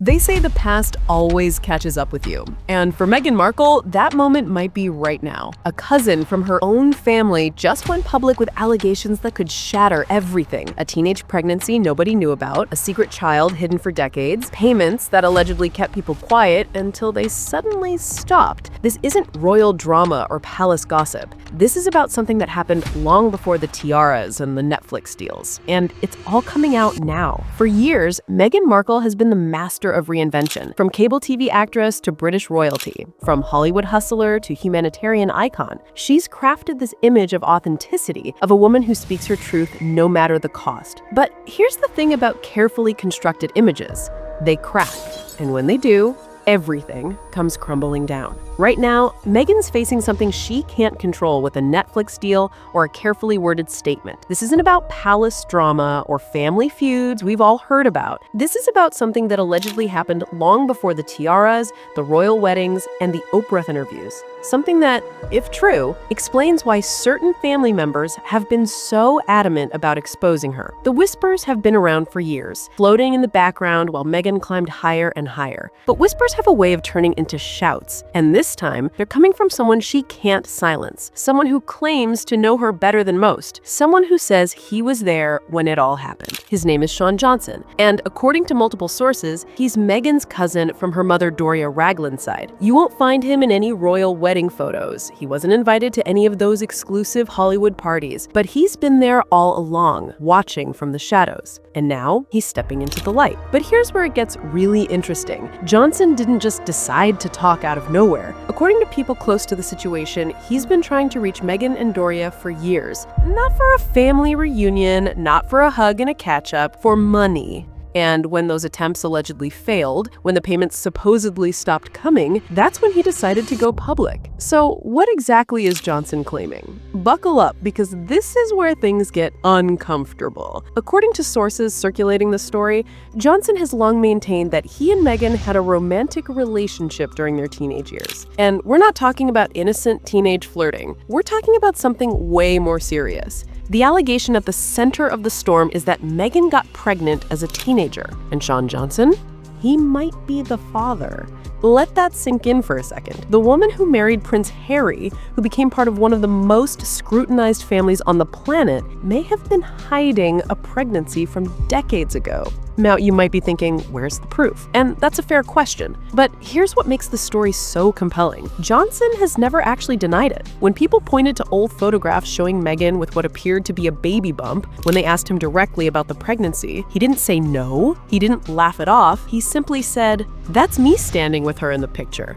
They say the past always catches up with you. And for Meghan Markle, that moment might be right now. A cousin from her own family just went public with allegations that could shatter everything. A teenage pregnancy nobody knew about, a secret child hidden for decades, payments that allegedly kept people quiet until they suddenly stopped. This isn't royal drama or palace gossip. This is about something that happened long before the tiaras and the Netflix deals. And it's all coming out now. For years, Meghan Markle has been the master of reinvention, from cable TV actress to British royalty, from Hollywood hustler to humanitarian icon. She's crafted this image of authenticity, of a woman who speaks her truth no matter the cost. But here's the thing about carefully constructed images. They crack, and when they do, everything comes crumbling down. Right now, Meghan's facing something she can't control with a Netflix deal or a carefully worded statement. This isn't about palace drama or family feuds we've all heard about. This is about something that allegedly happened long before the tiaras, the royal weddings, and the Oprah interviews. Something that, if true, explains why certain family members have been so adamant about exposing her. The whispers have been around for years, floating in the background while Meghan climbed higher and higher. But whispers have a way of turning into shouts, and this time, they're coming from someone she can't silence, someone who claims to know her better than most, someone who says he was there when it all happened. His name is Shaun Johnson, and according to multiple sources, he's Meghan's cousin from her mother Doria Ragland's side. You won't find him in any royal wedding photos. He wasn't invited to any of those exclusive Hollywood parties, but he's been there all along, watching from the shadows. And now, he's stepping into the light. But here's where it gets really interesting. Johnson didn't just decide to talk out of nowhere. According to people close to the situation, he's been trying to reach Meghan and Doria for years. Not for a family reunion, not for a hug and a catch-up, for money. And when those attempts allegedly failed, when the payments supposedly stopped coming, that's when he decided to go public. So what exactly is Johnson claiming? Buckle up, because this is where things get uncomfortable. According to sources circulating the story, Johnson has long maintained that he and Meghan had a romantic relationship during their teenage years. And we're not talking about innocent teenage flirting. We're talking about something way more serious. The allegation at the center of the storm is that Meghan got pregnant as a teenager, and Shaun Johnson? He might be the father. Let that sink in for a second. The woman who married Prince Harry, who became part of one of the most scrutinized families on the planet, may have been hiding a pregnancy from decades ago. Now, you might be thinking, where's the proof? And that's a fair question. But here's what makes the story so compelling. Johnson has never actually denied it. When people pointed to old photographs showing Meghan with what appeared to be a baby bump, when they asked him directly about the pregnancy, he didn't say no, he didn't laugh it off, he simply said, "That's me standing with her in the picture."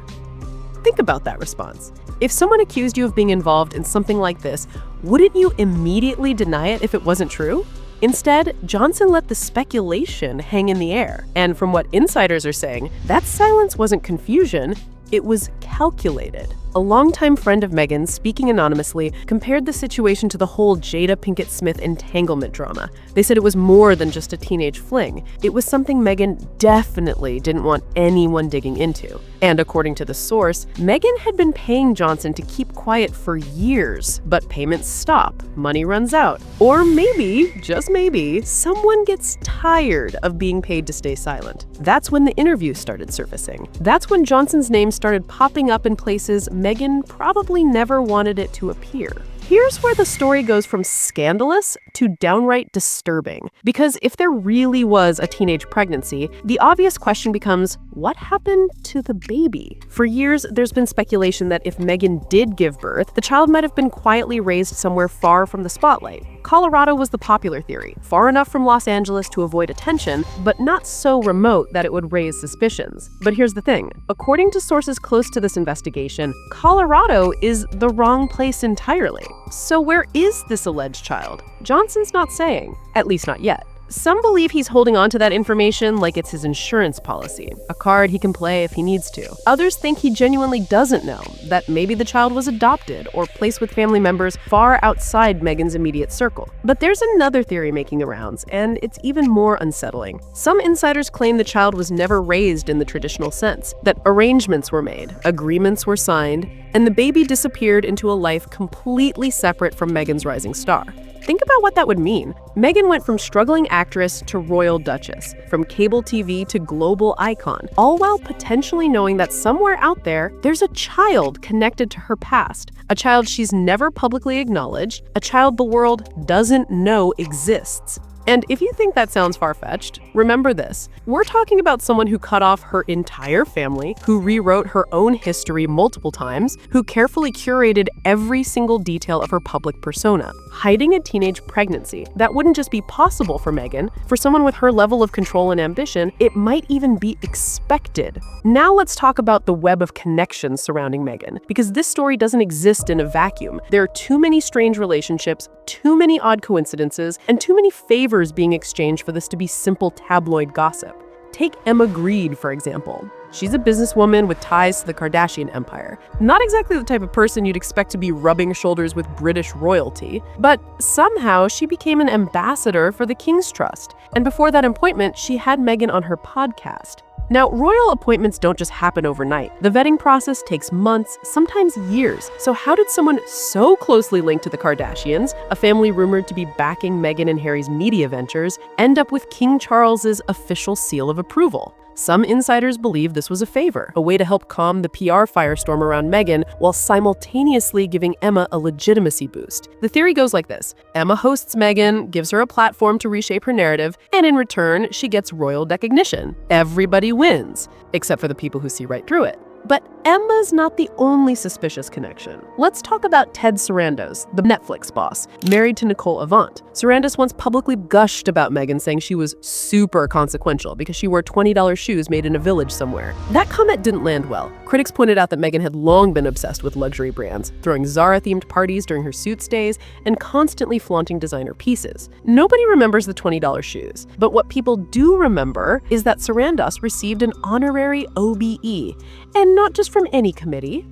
Think about that response. If someone accused you of being involved in something like this, wouldn't you immediately deny it if it wasn't true? Instead, Johnson let the speculation hang in the air. And from what insiders are saying, that silence wasn't confusion, it was calculated. A longtime friend of Meghan's, speaking anonymously, compared the situation to the whole Jada Pinkett Smith entanglement drama. They said it was more than just a teenage fling. It was something Meghan definitely didn't want anyone digging into. And according to the source, Meghan had been paying Johnson to keep quiet for years, but payments stop, money runs out. Or maybe, just maybe, someone gets tired of being paid to stay silent. That's when the interview started surfacing. That's when Johnson's name started popping up in places Meghan probably never wanted it to appear. Here's where the story goes from scandalous to downright disturbing. Because if there really was a teenage pregnancy, the obvious question becomes, what happened to the baby? For years, there's been speculation that if Meghan did give birth, the child might have been quietly raised somewhere far from the spotlight. Colorado was the popular theory, far enough from Los Angeles to avoid attention, but not so remote that it would raise suspicions. But here's the thing. According to sources close to this investigation, Colorado is the wrong place entirely. So where is this alleged child? Johnson's not saying, at least not yet. Some believe he's holding on to that information like it's his insurance policy, a card he can play if he needs to. Others think he genuinely doesn't know, that maybe the child was adopted or placed with family members far outside Meghan's immediate circle. But there's another theory making the rounds, and it's even more unsettling. Some insiders claim the child was never raised in the traditional sense, that arrangements were made, agreements were signed, and the baby disappeared into a life completely separate from Meghan's rising star. Think about what that would mean. Meghan went from struggling actress to royal duchess, from cable TV to global icon, all while potentially knowing that somewhere out there, there's a child connected to her past, a child she's never publicly acknowledged, a child the world doesn't know exists. And if you think that sounds far-fetched, remember this. We're talking about someone who cut off her entire family, who rewrote her own history multiple times, who carefully curated every single detail of her public persona, hiding a teenage pregnancy. That wouldn't just be possible for Meghan. For someone with her level of control and ambition, it might even be expected. Now let's talk about the web of connections surrounding Meghan, because this story doesn't exist in a vacuum. There are too many strange relationships, too many odd coincidences, and too many favors being exchanged for this to be simple tabloid gossip. Take Emma Grede, for example. She's a businesswoman with ties to the Kardashian empire. Not exactly the type of person you'd expect to be rubbing shoulders with British royalty, but somehow she became an ambassador for the King's Trust. And before that appointment, she had Meghan on her podcast. Now, royal appointments don't just happen overnight. The vetting process takes months, sometimes years. So how did someone so closely linked to the Kardashians, a family rumored to be backing Meghan and Harry's media ventures, end up with King Charles's official seal of approval? Some insiders believe this was a favor, a way to help calm the PR firestorm around Meghan while simultaneously giving Emma a legitimacy boost. The theory goes like this. Emma hosts Meghan, gives her a platform to reshape her narrative, and in return, she gets royal recognition. Everybody wins, except for the people who see right through it. But Emma's not the only suspicious connection. Let's talk about Ted Sarandos, the Netflix boss, married to Nicole Avant. Sarandos once publicly gushed about Meghan, saying she was super consequential because she wore $20 shoes made in a village somewhere. That comment didn't land well. Critics pointed out that Meghan had long been obsessed with luxury brands, throwing Zara-themed parties during her Suits days and constantly flaunting designer pieces. Nobody remembers the $20 shoes, but what people do remember is that Sarandos received an honorary OBE, and not just from any committee.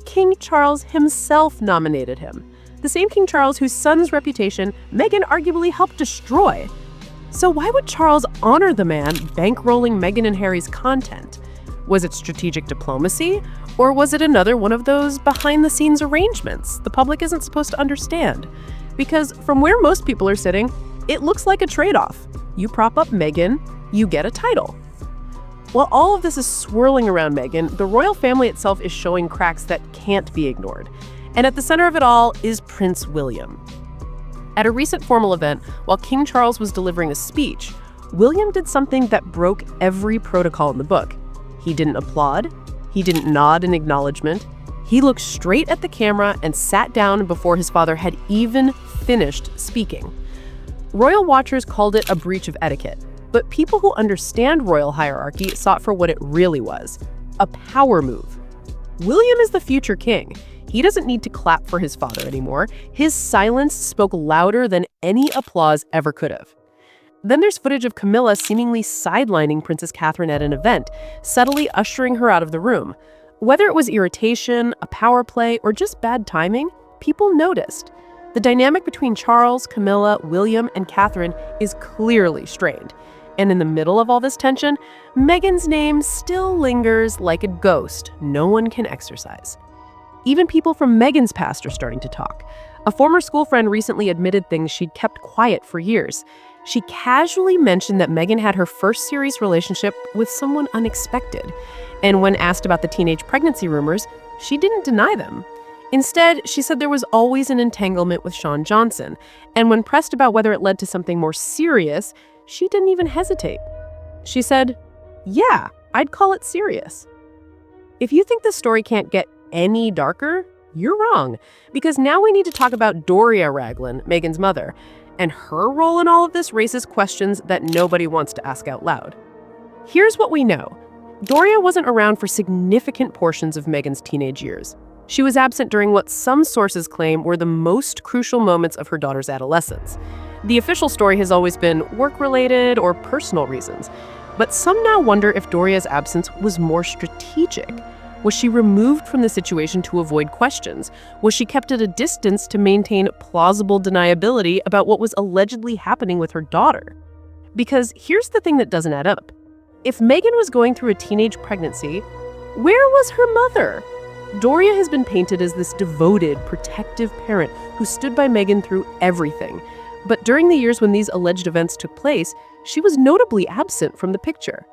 King Charles himself nominated him. The same King Charles whose son's reputation Meghan arguably helped destroy. So why would Charles honor the man bankrolling Meghan and Harry's content? Was it strategic diplomacy? Or was it another one of those behind-the-scenes arrangements the public isn't supposed to understand? Because from where most people are sitting, it looks like a trade-off. You prop up Meghan, you get a title. While all of this is swirling around Meghan, the royal family itself is showing cracks that can't be ignored. And at the center of it all is Prince William. At a recent formal event, while King Charles was delivering a speech, William did something that broke every protocol in the book. He didn't applaud, he didn't nod in acknowledgement, he looked straight at the camera and sat down before his father had even finished speaking. Royal watchers called it a breach of etiquette. But people who understand royal hierarchy saw it for what it really was, a power move. William is the future king. He doesn't need to clap for his father anymore. His silence spoke louder than any applause ever could have. Then there's footage of Camilla seemingly sidelining Princess Catherine at an event, subtly ushering her out of the room. Whether it was irritation, a power play, or just bad timing, people noticed. The dynamic between Charles, Camilla, William, and Catherine is clearly strained. And in the middle of all this tension, Meghan's name still lingers like a ghost no one can exorcise. Even people from Meghan's past are starting to talk. A former school friend recently admitted things she'd kept quiet for years. She casually mentioned that Meghan had her first serious relationship with someone unexpected. And when asked about the teenage pregnancy rumors, she didn't deny them. Instead, she said there was always an entanglement with Shaun Johnson. And when pressed about whether it led to something more serious, she didn't even hesitate. She said, "Yeah, I'd call it serious." If you think the story can't get any darker, you're wrong, because now we need to talk about Doria Ragland, Meghan's mother, and her role in all of this raises questions that nobody wants to ask out loud. Here's what we know. Doria wasn't around for significant portions of Meghan's teenage years. She was absent during what some sources claim were the most crucial moments of her daughter's adolescence. The official story has always been work-related or personal reasons, but some now wonder if Doria's absence was more strategic. Was she removed from the situation to avoid questions? Was she kept at a distance to maintain plausible deniability about what was allegedly happening with her daughter? Because here's the thing that doesn't add up. If Meghan was going through a teenage pregnancy, where was her mother? Doria has been painted as this devoted, protective parent who stood by Meghan through everything. But during the years when these alleged events took place, she was notably absent from the picture.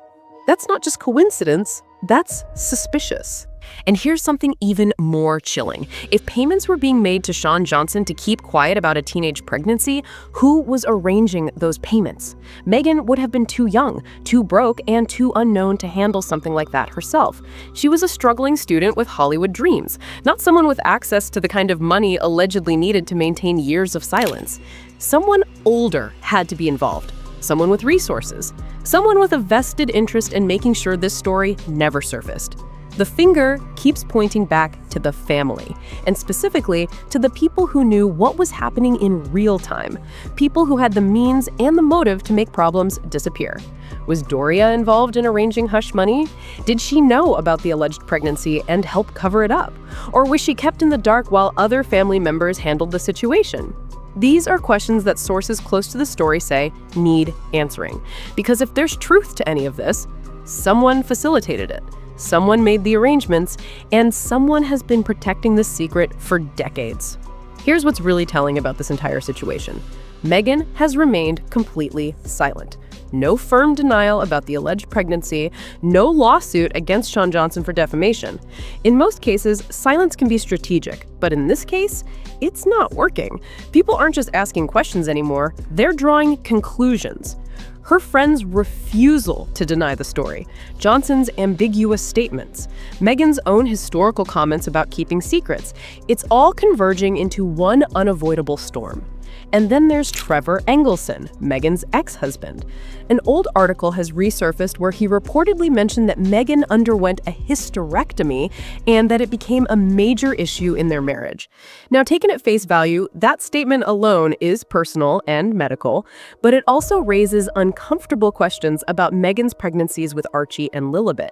That's not just coincidence, that's suspicious. And here's something even more chilling. If payments were being made to Shaun Johnson to keep quiet about a teenage pregnancy, who was arranging those payments? Meghan would have been too young, too broke, and too unknown to handle something like that herself. She was a struggling student with Hollywood dreams, not someone with access to the kind of money allegedly needed to maintain years of silence. Someone older had to be involved. Someone with resources. Someone with a vested interest in making sure this story never surfaced. The finger keeps pointing back to the family, and specifically to the people who knew what was happening in real time, people who had the means and the motive to make problems disappear. Was Doria involved in arranging hush money? Did she know about the alleged pregnancy and help cover it up? Or was she kept in the dark while other family members handled the situation? These are questions that sources close to the story say need answering. Because if there's truth to any of this, someone facilitated it. Someone made the arrangements, and someone has been protecting this secret for decades. Here's what's really telling about this entire situation. Meghan has remained completely silent. No firm denial about the alleged pregnancy, no lawsuit against Shaun Johnson for defamation. In most cases, silence can be strategic, but in this case, it's not working. People aren't just asking questions anymore, they're drawing conclusions. Her friends' refusal to deny the story, Johnson's ambiguous statements, Meghan's own historical comments about keeping secrets. It's all converging into one unavoidable storm. And then there's Trevor Engelson, Meghan's ex-husband. An old article has resurfaced where he reportedly mentioned that Meghan underwent a hysterectomy and that it became a major issue in their marriage. Now, taken at face value, that statement alone is personal and medical, but it also raises uncomfortable questions about Meghan's pregnancies with Archie and Lilibet.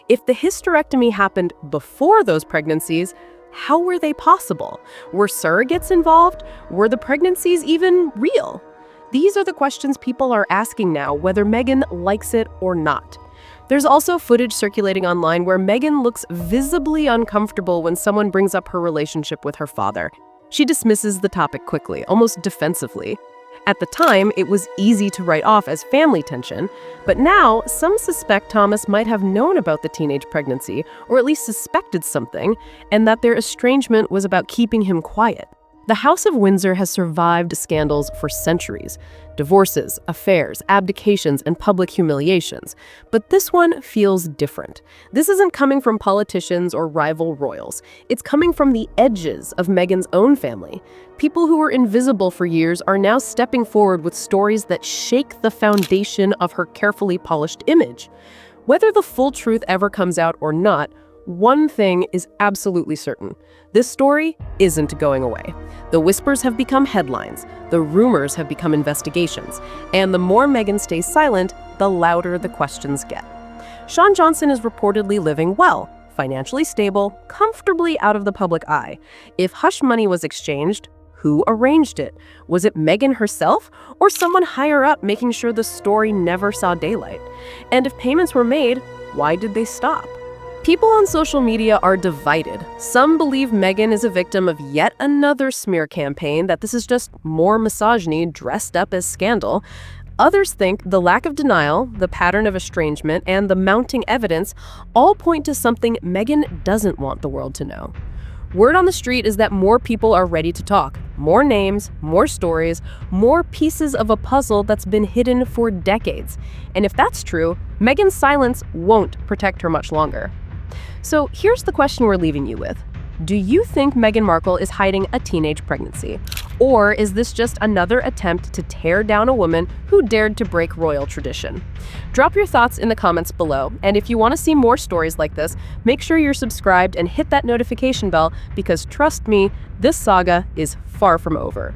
If the hysterectomy happened before those pregnancies, how were they possible? Were surrogates involved? Were the pregnancies even real? These are the questions people are asking now, whether Meghan likes it or not. There's also footage circulating online where Meghan looks visibly uncomfortable when someone brings up her relationship with her father. She dismisses the topic quickly, almost defensively. At the time, it was easy to write off as family tension, but now some suspect Thomas might have known about the teenage pregnancy, or at least suspected something, and that their estrangement was about keeping him quiet. The House of Windsor has survived scandals for centuries. Divorces, affairs, abdications, and public humiliations. But this one feels different. This isn't coming from politicians or rival royals. It's coming from the edges of Meghan's own family. People who were invisible for years are now stepping forward with stories that shake the foundation of her carefully polished image. Whether the full truth ever comes out or not, one thing is absolutely certain. This story isn't going away. The whispers have become headlines, the rumors have become investigations, and the more Meghan stays silent, the louder the questions get. Shaun Johnson is reportedly living well, financially stable, comfortably out of the public eye. If hush money was exchanged, who arranged it? Was it Meghan herself, or someone higher up making sure the story never saw daylight? And if payments were made, why did they stop? People on social media are divided. Some believe Meghan is a victim of yet another smear campaign, that this is just more misogyny dressed up as scandal. Others think the lack of denial, the pattern of estrangement, and the mounting evidence all point to something Meghan doesn't want the world to know. Word on the street is that more people are ready to talk. More names, more stories, more pieces of a puzzle that's been hidden for decades. And if that's true, Meghan's silence won't protect her much longer. So here's the question we're leaving you with. Do you think Meghan Markle is hiding a teenage pregnancy? Or is this just another attempt to tear down a woman who dared to break royal tradition? Drop your thoughts in the comments below, and if you want to see more stories like this, make sure you're subscribed and hit that notification bell, because trust me, this saga is far from over.